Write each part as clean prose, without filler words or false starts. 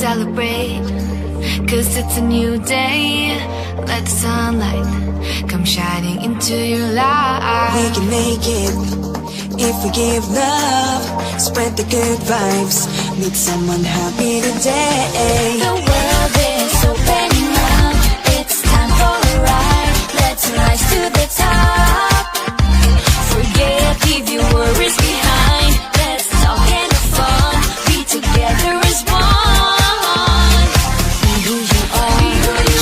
celebrate, 'cause it's a new day. Let the sunlight come shining into your life. We can make it if we give love, spread the good vibes, meet someone happy today. The world is opening up, it's time for a ride. Let's rise to the top. Forget, leave your worries behind. Let's talk and have fun, be together as one. Be who you are,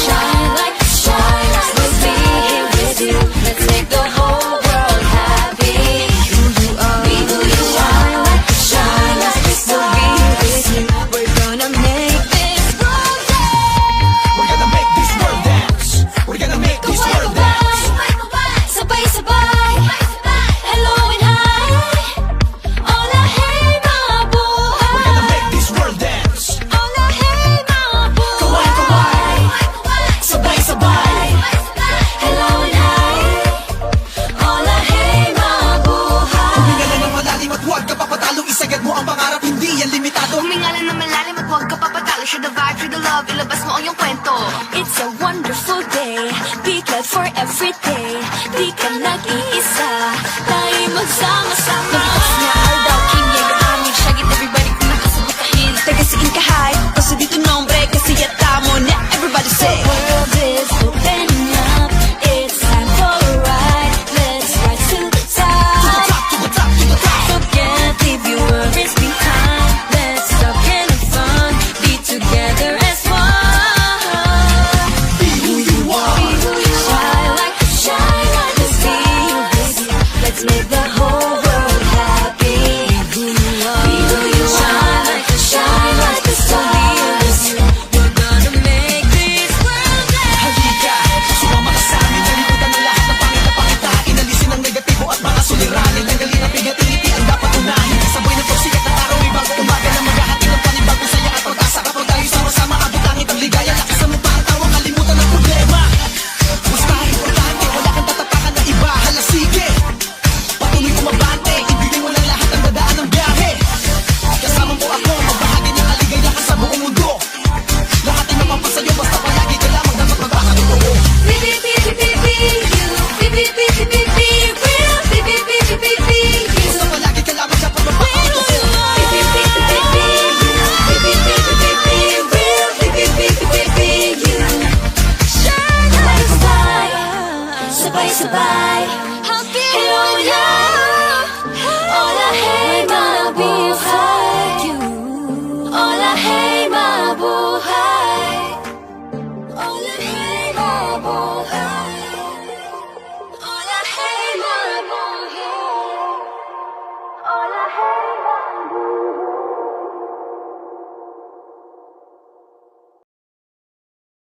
shine like the stars. We'll be here with you, let's make the whole world happy. Who you are, be who you are, like the stars. We'll be here with you, we're gonna make this world dance. We're gonna make this world dance. We're gonna make this world dance. Sabay sabay, hello and hi. Hola hey mga buhay. We're gonna make this world dance. Hola hey mga buhay. Kaway, kaway. Sabay, sabay. Hello and hi. Hola hey mga buhay. Huminga na ng malalim at huwag ka papatalo. Isagad mo ang pangarap, hindi yan limitado. Humingalan na malalim at huwag ka papatalo. Share the vibe, share the love, ilabas mo ang iyong kwento. It's a wonderful day, be glad for every day. Di ka nag-iisa, tayo magsama-sama.